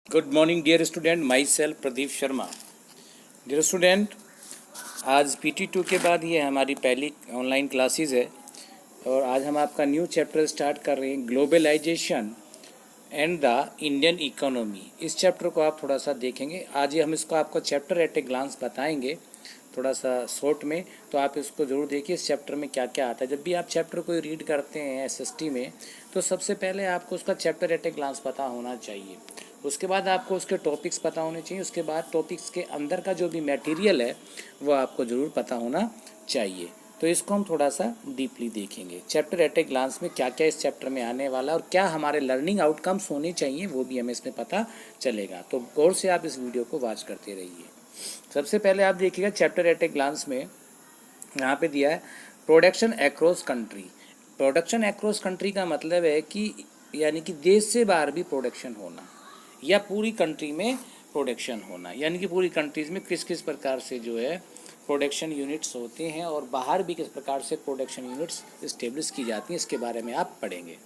Good morning dear student, myself Pradeep Sharma. Dear student, आज PT2 के बाद ये हमारी पहली ऑनलाइन क्लासेस है और आज हम आपका न्यू चैप्टर स्टार्ट कर रहे हैं, globalisation and the Indian economy. इस चैप्टर को आप थोड़ा सा देखेंगे। आज ये हम इसको आपको चैप्टर एट ए ग्लांस बताएंगे, थोड़ा सा शॉर्ट में, तो आप इसको ज़रूर देखिए इस चैप्टर में क्या क्या आता है। जब भी आप चैप्टर को रीड करते हैं SST में, तो सबसे पहले आपको उसका चैप्टर एट ए ग्लांस पता होना चाहिए। उसके बाद आपको उसके टॉपिक्स पता होने चाहिए। उसके बाद टॉपिक्स के अंदर का जो भी मटेरियल है वो आपको ज़रूर पता होना चाहिए। तो इसको हम थोड़ा सा डीपली देखेंगे, चैप्टर एट ए ग्लांस में क्या क्या इस चैप्टर में आने वाला है और क्या हमारे लर्निंग आउटकम्स होने चाहिए वो भी हमें इसमें पता चलेगा। तो गौर से आप इस वीडियो को वॉच करते रहिए। सबसे पहले आप देखिएगा चैप्टर एट ए ग्लांस में यहाँ पे दिया है production across country. Production across country का मतलब है कि यानी कि देश से बाहर भी प्रोडक्शन होना या पूरी कंट्री में प्रोडक्शन होना, यानी कि पूरी कंट्रीज़ में किस किस प्रकार से जो है प्रोडक्शन यूनिट्स होते हैं और बाहर भी किस प्रकार से प्रोडक्शन यूनिट्स इस्टेब्लिश की जाती हैं, इसके बारे में आप पढ़ेंगे।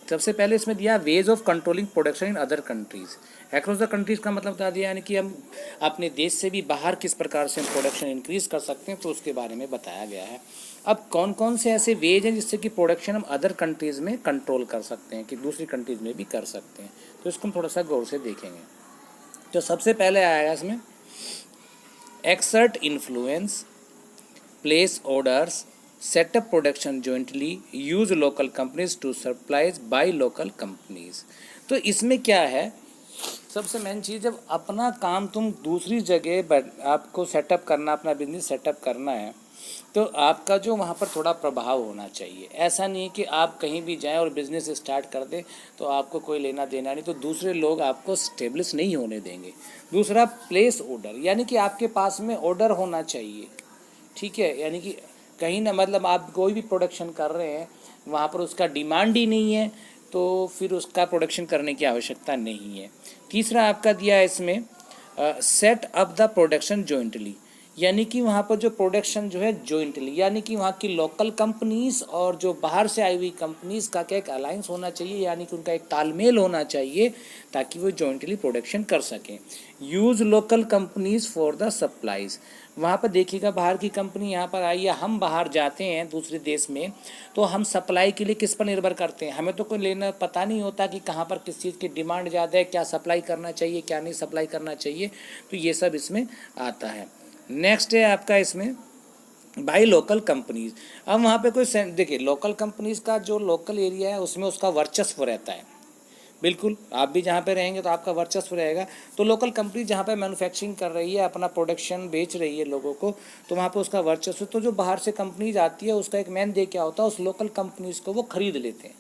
सबसे पहले इसमें दिया ways of controlling production in other countries. Across the countries का मतलब बता दिया, यानी कि हम अपने देश से भी बाहर किस प्रकार से हम प्रोडक्शन इंक्रीज़ कर सकते हैं, तो उसके बारे में बताया गया है। अब कौन कौन से ऐसे वेज हैं जिससे कि प्रोडक्शन हम अदर कंट्रीज़ में कंट्रोल कर सकते हैं, कि दूसरी कंट्रीज़ में भी कर सकते हैं, तो इसको हम थोड़ा सा गौर से देखेंगे। तो सबसे पहले आएगा इसमें exert influence, place orders, setup production jointly, use local companies to supplies by local companies. तो इसमें क्या है, सबसे मेन चीज़, जब अपना काम तुम दूसरी जगह आपको सेटअप करना, अपना बिजनेस सेटअप करना है, तो आपका जो वहाँ पर थोड़ा प्रभाव होना चाहिए। ऐसा नहीं कि आप कहीं भी जाएं और बिज़नेस स्टार्ट कर दें तो आपको कोई लेना देना नहीं, तो दूसरे लोग आपको स्टेब्लिश नहीं होने देंगे। दूसरा प्लेस ऑर्डर, यानी कि आपके पास में ऑर्डर होना चाहिए, ठीक है। यानी कि कहीं ना, मतलब आप कोई भी प्रोडक्शन कर रहे हैं, वहाँ पर उसका डिमांड ही नहीं है, तो फिर उसका प्रोडक्शन करने की आवश्यकता नहीं है। तीसरा आपका दिया है इसमें set up the production jointly, यानी कि वहाँ पर जो प्रोडक्शन जो है जॉइंटली, यानी कि वहाँ की लोकल कंपनीज और जो बाहर से आई हुई कंपनीज का क्या एक अलायंस होना चाहिए, यानी कि उनका एक तालमेल होना चाहिए ताकि वो जॉइंटली प्रोडक्शन कर सकें। Use local companies for the supplies, वहाँ पर देखिएगा बाहर की कंपनी यहाँ पर आई है, हम बाहर जाते हैं दूसरे देश में, तो हम सप्लाई के लिए किस पर निर्भर करते हैं, हमें तो कोई लेना पता नहीं होता कि कहाँ पर किस चीज़ की डिमांड ज़्यादा है, क्या सप्लाई करना चाहिए क्या नहीं सप्लाई करना चाहिए, तो ये सब इसमें आता है। नेक्स्ट है आपका इसमें बाई लोकल कंपनीज। अब वहाँ पे कोई देखिए, लोकल कंपनीज का जो लोकल एरिया है उसमें उसका वर्चस्व रहता है। बिल्कुल, आप भी जहाँ पे रहेंगे तो आपका वर्चस्व रहेगा। तो लोकल कंपनी जहाँ पे मैन्युफैक्चरिंग कर रही है, अपना प्रोडक्शन बेच रही है लोगों को, तो वहाँ पे उसका वर्चस्व। तो जो बाहर से कंपनीज आती है उसका एक मेन दे क्या होता है, उस लोकल कंपनीज को वो खरीद लेते हैं,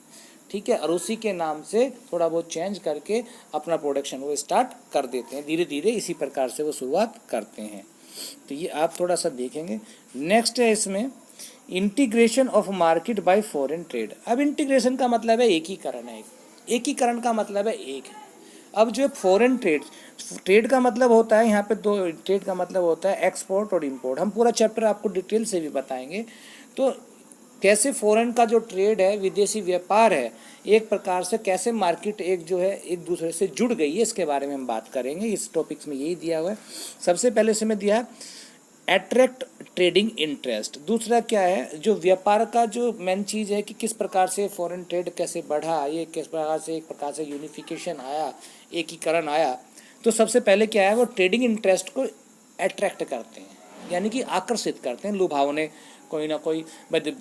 ठीक है, और उसी के नाम से थोड़ा बहुत चेंज करके अपना प्रोडक्शन वो स्टार्ट कर देते हैं। धीरे धीरे इसी प्रकार से वो शुरुआत करते हैं। तो ये आप थोड़ा सा देखेंगे। नेक्स्ट है इसमें integration of market bye foreign trade. अब इंटीग्रेशन का मतलब है एकीकरण है, एकीकरण का मतलब है एक। अब जो फॉरेन ट्रेड, ट्रेड का मतलब होता है यहाँ पे दो, ट्रेड का मतलब होता है एक्सपोर्ट और इंपोर्ट। हम पूरा चैप्टर आपको डिटेल से भी बताएंगे। तो कैसे फॉरेन का जो ट्रेड है, विदेशी व्यापार है, एक प्रकार से कैसे मार्केट एक जो है एक दूसरे से जुड़ गई है, इसके बारे में हम बात करेंगे। इस टॉपिक्स में यही दिया हुआ है। सबसे पहले से मैं दिया है अट्रैक्ट ट्रेडिंग इंटरेस्ट। दूसरा क्या है, जो व्यापार का जो मेन चीज़ है कि किस प्रकार से फॉरेन ट्रेड कैसे बढ़ा, ये किस प्रकार से एक प्रकार से यूनिफिकेशन आया, एकीकरण आया। तो सबसे पहले क्या है, वो ट्रेडिंग इंटरेस्ट को अट्रैक्ट करते हैं, यानी कि आकर्षित करते हैं, लुभावने। कोई ना कोई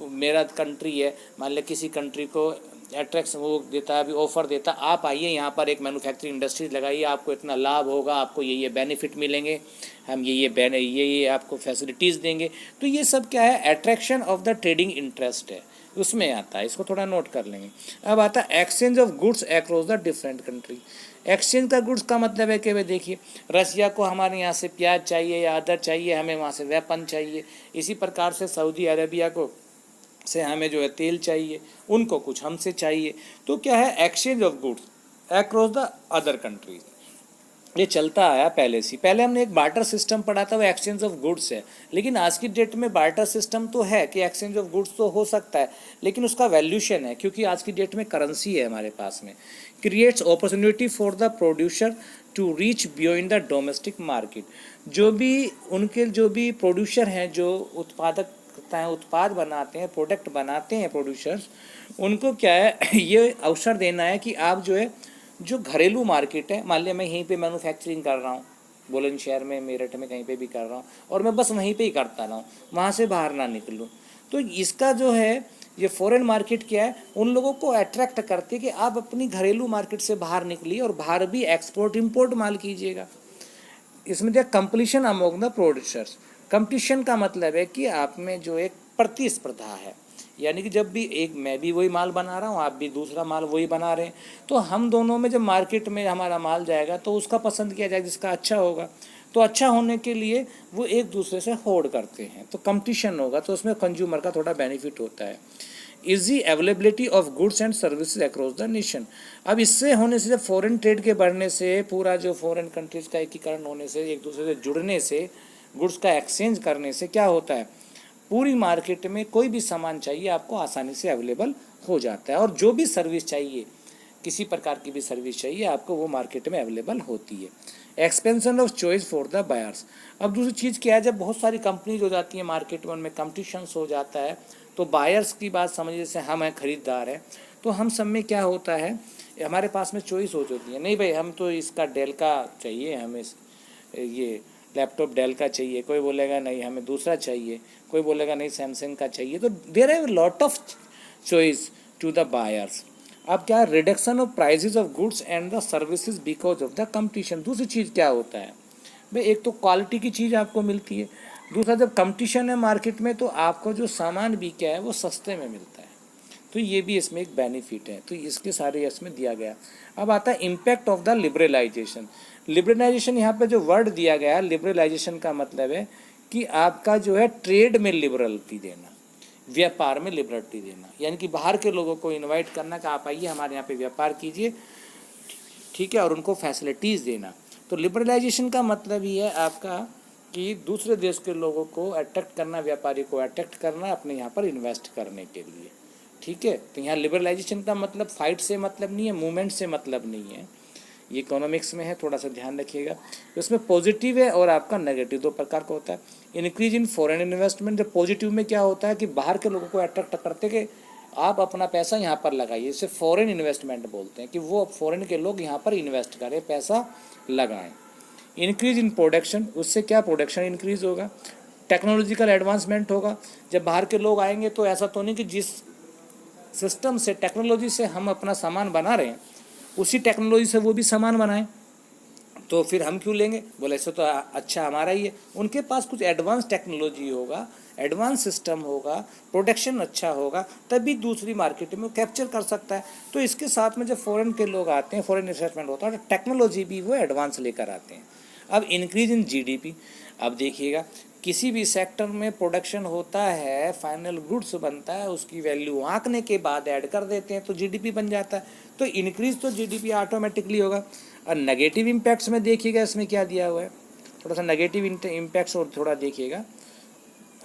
मेरा कंट्री है, मान लिया किसी कंट्री को अट्रैक्ट वो देता है, अभी ऑफर देता, आप आइए यहाँ पर एक मैन्युफैक्चरिंग इंडस्ट्रीज लगाइए, आपको इतना लाभ होगा, आपको ये बेनिफिट मिलेंगे, हम ये आपको फैसिलिटीज़ देंगे। तो ये सब क्या है, attraction of the trading interest है, उसमें आता है। इसको थोड़ा नोट कर लेंगे। अब आता है exchange of goods across the different country. Exchange का गुड्स का मतलब है कि भाई देखिए, रसिया को हमारे यहाँ से प्याज चाहिए या अदर चाहिए, हमें वहाँ से वेपन चाहिए। इसी प्रकार से सऊदी अरेबिया को से हमें जो है तेल चाहिए, उनको कुछ हमसे चाहिए। तो क्या है, exchange of goods across the other countries, ये चलता आया पहले से। पहले हमने एक बार्टर सिस्टम पढ़ा था, वो एक्सचेंज ऑफ गुड्स है। लेकिन आज की डेट में बार्टर सिस्टम तो है कि एक्सचेंज ऑफ गुड्स तो हो सकता है, लेकिन उसका वैल्यूशन है, क्योंकि आज की डेट में करेंसी है हमारे पास में। Creates opportunity for the producer to reach beyond the domestic market. जो भी प्रोड्यूसर हैं, जो उत्पाद बनाते हैं, प्रोडक्ट बनाते हैं प्रोड्यूसर्स, उनको क्या है ये अवसर देना है कि आप जो है जो घरेलू मार्केट है, मान लिया मैं यहीं पे मैन्युफैक्चरिंग कर रहा हूँ, बुलंदशहर में, मेरठ में, कहीं पे भी कर रहा हूँ, और मैं बस वहीं पे ही करता रहा हूँ, वहाँ से बाहर ना निकलूँ। तो इसका जो है ये फॉरेन मार्केट क्या है, उन लोगों को अट्रैक्ट करती है कि आप अपनी घरेलू मार्केट से बाहर निकलिए और बाहर भी एक्सपोर्ट इंपोर्ट माल कीजिएगा। इसमें क्या competition among the producers. Competition का मतलब है कि आप में जो एक प्रतिस्पर्धा है, यानी कि जब भी मैं भी वही माल बना रहा हूँ, आप भी दूसरा माल वही बना रहे हैं, तो हम दोनों में जब मार्केट में हमारा माल जाएगा तो उसका पसंद किया जाएगा जिसका अच्छा होगा। तो अच्छा होने के लिए वो एक दूसरे से होड़ करते हैं, तो कंपटीशन होगा, तो उसमें कंज्यूमर का थोड़ा बेनिफिट होता है। Easy availability of goods and services across the nation. अब इससे होने से, जब फॉरेन ट्रेड के बढ़ने से, पूरा जो फॉरेन कंट्रीज़ का एकीकरण होने से, एक दूसरे से जुड़ने से, गुड्स का एक्सचेंज करने से क्या होता है, पूरी मार्केट में कोई भी सामान चाहिए आपको आसानी से अवेलेबल हो जाता है, और जो भी सर्विस चाहिए, किसी प्रकार की भी सर्विस चाहिए आपको, वो मार्केट में अवेलेबल होती है। Expansion of choice for the buyers. अब दूसरी चीज़ क्या है, जब बहुत सारी कंपनीज हो जाती हैं मार्केट में, उनमें कंपटीशंस हो जाता है, तो बायर्स की बात समझिए, जैसे हम हैं खरीदार हैं, तो हम सब में क्या होता है, हमारे पास में चॉइस हो जाती है, नहीं भाई हम तो इसका डेल का चाहिए, हमें ये लैपटॉप डेल का चाहिए, कोई बोलेगा नहीं हमें दूसरा चाहिए, कोई बोलेगा नहीं सैमसंग का चाहिए। तो there are lot of choice to the buyers. अब क्या, reduction of prices of goods and the services because of the competition. दूसरी चीज़ क्या होता है भाई, एक तो क्वालिटी की चीज़ आपको मिलती है, दूसरा जब कंपटीशन है मार्केट में तो आपको जो सामान भी क्या है वो सस्ते में मिलता है, तो ये भी इसमें एक बेनिफिट है, तो इसके सारे इसमें दिया गया। अब आता है impact of the liberalisation. Liberalisation यहाँ पे जो वर्ड दिया गया है, लिबरलाइजेशन का मतलब है कि आपका जो है ट्रेड में लिबरलिटी देना, व्यापार में लिबर्टी देना, यानी कि बाहर के लोगों को इनवाइट करना कि आप आइए हमारे यहाँ पे व्यापार कीजिए, ठीक है, और उनको फैसिलिटीज़ देना। तो लिबरलाइजेशन का मतलब ही है आपका कि दूसरे देश के लोगों को अट्रैक्ट करना, व्यापारी को अट्रैक्ट करना अपने यहाँ पर इन्वेस्ट करने के लिए, ठीक है। तो यहाँ लिबरलाइजेशन का मतलब फाइट से मतलब नहीं है, मूवमेंट से मतलब नहीं है, ये इकोनॉमिक्स में है, थोड़ा सा ध्यान रखिएगा। इसमें पॉजिटिव है और आपका नेगेटिव, दो प्रकार का होता है। इंक्रीज इन फॉरेन इन्वेस्टमेंट, जब पॉजिटिव में क्या होता है कि बाहर के लोगों को अट्रैक्ट करते कि आप अपना पैसा यहाँ पर लगाइए, इसे फॉरेन इन्वेस्टमेंट बोलते हैं, कि वो फॉरेन के लोग यहाँ पर इन्वेस्ट करें, पैसा लगाएं। इंक्रीज इन प्रोडक्शन, उससे क्या प्रोडक्शन इंक्रीज होगा, टेक्नोलॉजिकल एडवांसमेंट होगा। जब बाहर के लोग आएंगे तो ऐसा तो नहीं कि जिस सिस्टम से, टेक्नोलॉजी से हम अपना सामान बना रहे हैं, उसी टेक्नोलॉजी से वो भी सामान बनाएं, तो फिर हम क्यों लेंगे, बोले ऐसा तो अच्छा हमारा ही है। उनके पास कुछ एडवांस टेक्नोलॉजी होगा, एडवांस सिस्टम होगा, प्रोडक्शन अच्छा होगा, तभी दूसरी मार्केट में कैप्चर कर सकता है। तो इसके साथ में जब फॉरेन के लोग आते हैं, फॉरेन इन्वेस्टमेंट होता है, तो टेक्नोलॉजी भी वो एडवांस लेकर आते हैं। अब इंक्रीज इन जीडीपी, अब देखिएगा किसी भी सेक्टर में प्रोडक्शन होता है, फाइनल गुड्स बनता है, उसकी वैल्यू आंकने के बाद ऐड कर देते हैं तो जीडीपी बन जाता है, तो इंक्रीज तो जीडीपी ऑटोमेटिकली होगा। और नेगेटिव इम्पैक्ट्स में देखिएगा इसमें क्या दिया हुआ है, थोड़ा सा नेगेटिव इम्पैक्ट्स और थोड़ा देखिएगा,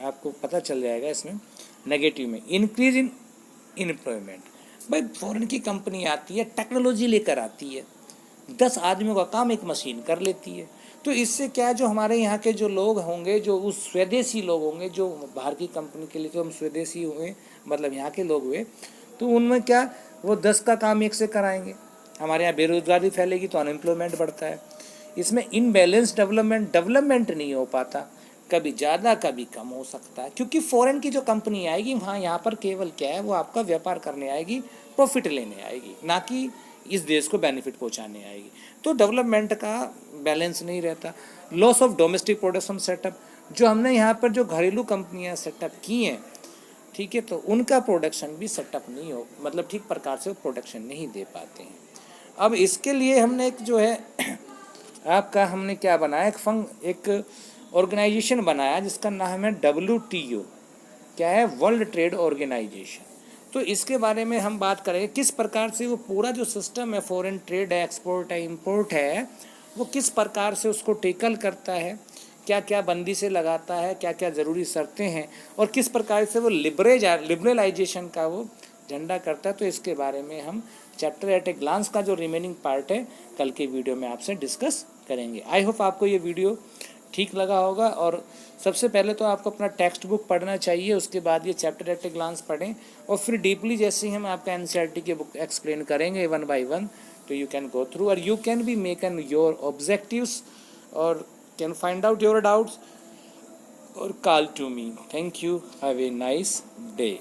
आपको पता चल जाएगा। इसमें नेगेटिव में इंक्रीज इन एम्प्लॉयमेंट, भाई फॉरेन की कंपनी आती है, टेक्नोलॉजी लेकर आती है, 10 आदमियों का काम एक मशीन कर लेती है, तो इससे क्या है, जो हमारे यहाँ के जो लोग होंगे, जो उस स्वदेशी लोग होंगे, जो बाहर की कंपनी के लिए तो हम स्वदेशी हुए, मतलब यहाँ के लोग हुए, तो उनमें क्या, वो 10 का काम एक से कराएंगे, हमारे यहाँ बेरोजगारी फैलेगी तो अनएम्प्लॉयमेंट बढ़ता है। इसमें इनबैलेंस डेवलपमेंट नहीं हो पाता, कभी ज़्यादा कभी कम हो सकता है, क्योंकि फॉरेन की जो कंपनी आएगी वहाँ यहाँ पर केवल क्या है, वो आपका व्यापार करने आएगी, प्रॉफिट लेने आएगी, ना कि इस देश को बेनिफिट पहुँचाने आएगी, तो डेवलपमेंट का बैलेंस नहीं रहता। Loss of domestic production setup, जो हमने यहाँ पर जो घरेलू कंपनियाँ सेटअप की हैं, ठीक है, तो उनका प्रोडक्शन भी सेटअप नहीं हो, मतलब ठीक प्रकार से वो प्रोडक्शन नहीं दे पाते हैं। अब इसके लिए हमने एक जो है आपका हमने क्या बनाया, एक ऑर्गेनाइजेशन बनाया जिसका नाम है WTO, क्या है, वर्ल्ड ट्रेड ऑर्गेनाइजेशन। तो इसके बारे में हम बात करेंगे किस प्रकार से वो पूरा जो सिस्टम है, फॉरेन ट्रेड है, एक्सपोर्ट है, इंपोर्ट है, वो किस प्रकार से उसको टेकल करता है, क्या क्या बंदी से लगाता है, क्या क्या ज़रूरी शर्तें हैं, और किस प्रकार से वो लिबरलाइजेशन का वो झंडा करता है। तो इसके बारे में हम चैप्टर एट ए ग्लांस का जो रिमेनिंग पार्ट है कल के वीडियो में आपसे डिस्कस करेंगे। आई होप आपको ये वीडियो ठीक लगा होगा। और सबसे पहले तो आपको अपना टेक्स्ट बुक पढ़ना चाहिए, उसके बाद ये चैप्टर एट ए ग्लांस पढ़ें और फिर डीपली जैसे ही हम आपका एनसीईआरटी की बुक एक्सप्लेन करेंगे वन बाय वन, तो यू कैन गो थ्रू और you can be make an your objectives और can find out your doubts और call to me. Thank you, have a nice day.